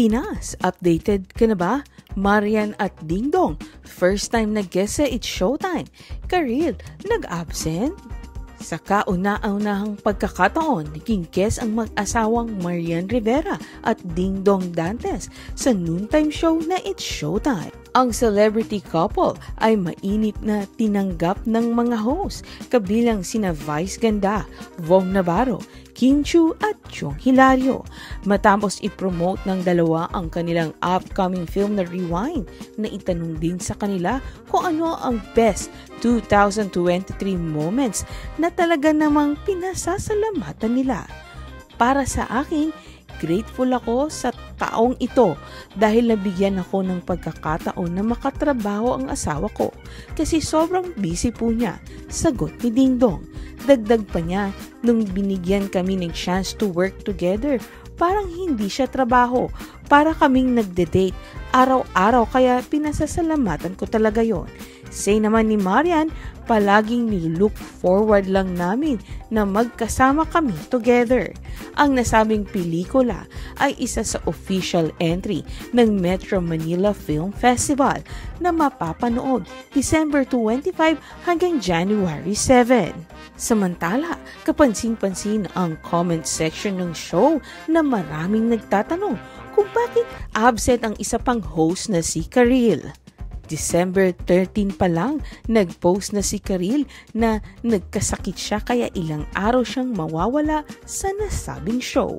Pilipinas, updated ka na ba? Marian at Dingdong, first time nag-guest sa It's Showtime. Karil, nag-absent? Sa kauna-unahang pagkakataon, naging guest ang mag-asawang Marian Rivera at Dingdong Dantes sa noontime show na It's Showtime. Ang celebrity couple ay mainit na tinanggap ng mga host, kabilang sina Vice Ganda, Vong Navarro, Kim Chu at Chong Hilario. Matapos i-promote ng dalawa ang kanilang upcoming film na Rewind, na itanong din sa kanila kung ano ang best 2023 moments na talaga namang pinasasalamatan nila. Para sa akin, grateful ako sa taong ito dahil nabigyan ako ng pagkakataon na makatrabaho ang asawa ko kasi sobrang busy po niya, sagot ni Dingdong. Dagdag pa niya, nung binigyan kami ng chance to work together, parang hindi siya trabaho, para kaming nagde-date araw-araw kaya pinasasalamatan ko talaga yon. Say naman ni Marian, palaging nilook forward lang namin na magkasama kami together. Ang nasabing pelikula ay isa sa official entry ng Metro Manila Film Festival na mapapanood December 25 hanggang January 7. Samantala, kapansin-pansin ang comment section ng show na maraming nagtatanong kung bakit absent ang isa pang host na si Karil. December 13 pa lang, nag-post na si Karil na nagkasakit siya kaya ilang araw siyang mawawala sa nasabing show.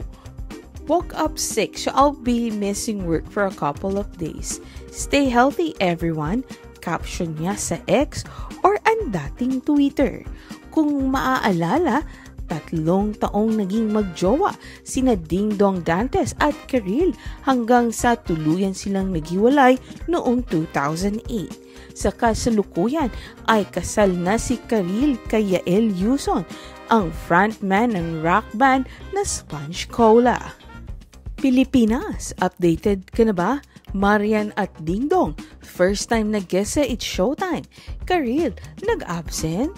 Woke up sick, so I'll be missing work for a couple of days. Stay healthy everyone, caption niya sa X or ang dating Twitter. Kung maaalala, 3 taong naging magjowa sina Dingdong Dantes at Karil hanggang sa tuluyan silang naghiwalay noong 2008. Sa kasalukuyan ay kasal na si Karil kay Yael Yuson, ang frontman ng rock band na Sponge Cola. Pilipinas, updated ka na ba? Marian at Dingdong, first time nag-guest sa It's Showtime. Karil, nag-absent?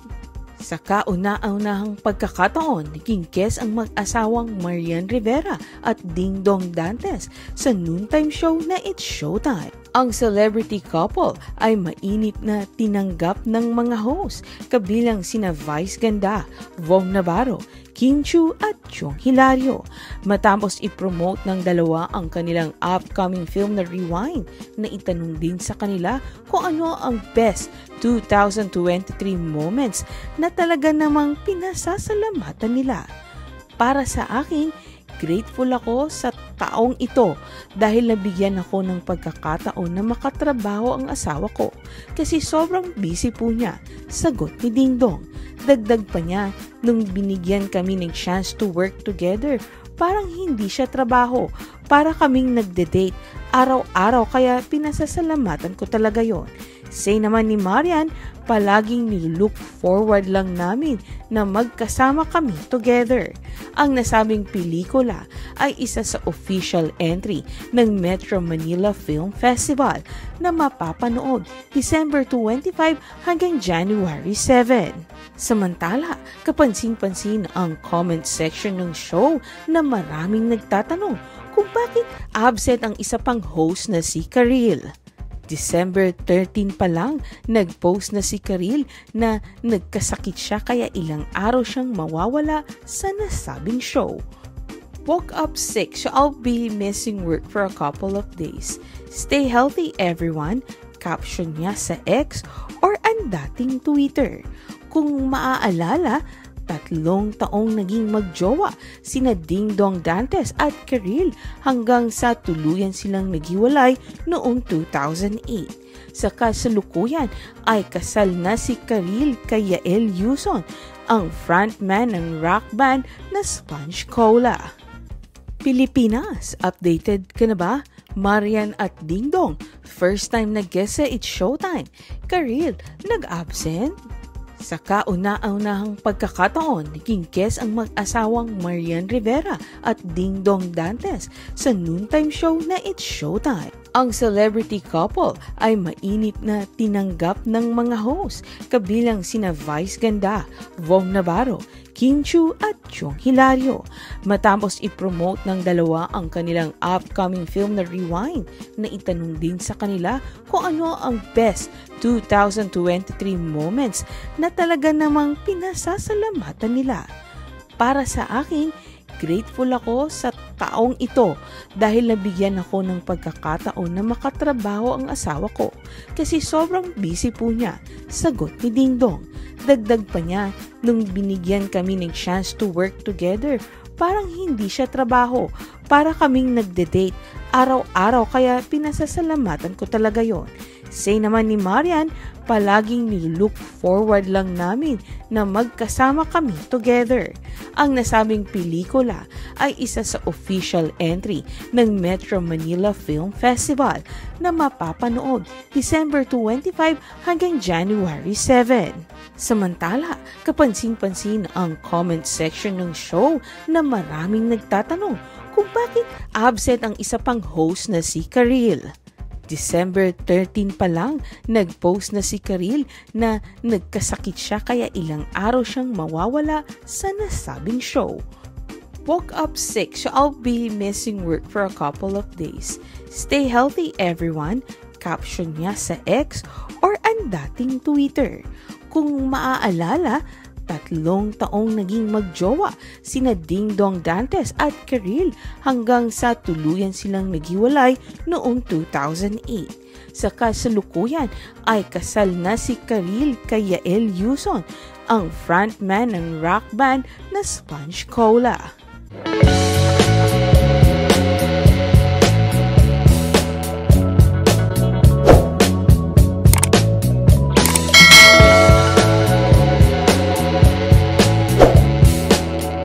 Sa kauna-unahang pagkakataon, naging guest ang mag-asawang Marian Rivera at Dingdong Dantes sa noontime show na It's Showtime. Ang celebrity couple ay mainit na tinanggap ng mga host, kabilang sina Vice Ganda, Vong Navarro, Kim Chu at Chong Hilario. Matapos i-promote ng dalawa ang kanilang upcoming film na Rewind, na itanong din sa kanila kung ano ang best 2023 moments na talaga namang pinasasalamatan nila. Para sa akin, grateful ako sa taong ito dahil nabigyan ako ng pagkakataon na makatrabaho ang asawa ko kasi sobrang busy po niya, sagot ni Dingdong. Dagdag pa niya, nung binigyan kami ng chance to work together, parang hindi siya trabaho, para kaming nagde-date araw-araw kaya pinasasalamatan ko talaga yon. Say naman ni Marian, palaging nilook forward lang namin na magkasama kami together. Ang nasabing pelikula ay isa sa official entry ng Metro Manila Film Festival na mapapanood December 25 hanggang January 7. Samantala, kapansin-pansin ang comment section ng show na maraming nagtatanong kung bakit absent ang isa pang host na si Karil. December 13 pa lang, nag-post na si Karil na nagkasakit siya kaya ilang araw siyang mawawala sa nasabing show. Woke up sick, so I'll be missing work for a couple of days. Stay healthy everyone, caption niya sa X or ang dating Twitter. Kung maaalala, 3 taong naging magjowa sina Dingdong Dantes at Karil hanggang sa tuluyan silang naghiwalay noong 2008. Sa kasalukuyan ay kasal na si Karil kay Yael Yuson, ang frontman ng rock band na Sponge Cola. Pilipinas, updated ka na ba? Marian at Dingdong, first time nag-guest sa It's Showtime. Karil, nag-absent? Sa kauna-unahang pagkakataon, naging guest ang mag-asawang Marian Rivera at Dingdong Dantes sa noontime show na It's Showtime. Ang celebrity couple ay mainit na tinanggap ng mga host, kabilang sina Vice Ganda, Vong Navarro, Kim Chiu at Jong Hilario. Matapos i-promote ng dalawa ang kanilang upcoming film na Rewind, na itanong din sa kanila kung ano ang best 2023 moments na talaga namang pinasasalamatan nila. Para sa akin, grateful ako sa taong ito dahil nabigyan ako ng pagkakataon na makatrabaho ang asawa ko kasi sobrang busy po niya, sagot ni Ding Dong. Dagdag pa niya, nung binigyan kami ng chance to work together, parang hindi siya trabaho, para kaming nagde-date araw-araw kaya pinasasalamatan ko talaga yon. Say naman ni Marian, palaging nilook forward lang namin na magkasama kami together. Ang nasabing pelikula ay isa sa official entry ng Metro Manila Film Festival na mapapanood December 25 hanggang January 7. Samantala, kapansin-pansin ang comment section ng show na maraming nagtatanong kung bakit absent ang isa pang host na si Karil. December 13 pa lang, nag-post na si Karil na nagkasakit siya kaya ilang araw siyang mawawala sa nasabing show. Woke up sick, so I'll be missing work for a couple of days. Stay healthy everyone, caption niya sa X or ang dating Twitter. Kung maaalala, 3 taong naging magjowa sina Ding Dong Dantes at Karil hanggang sa tuluyan silang naghiwalay noong 2008. Sa kasalukuyan ay kasal na si Karil kay Yael Yuson, ang frontman ng rock band na Sponge Cola.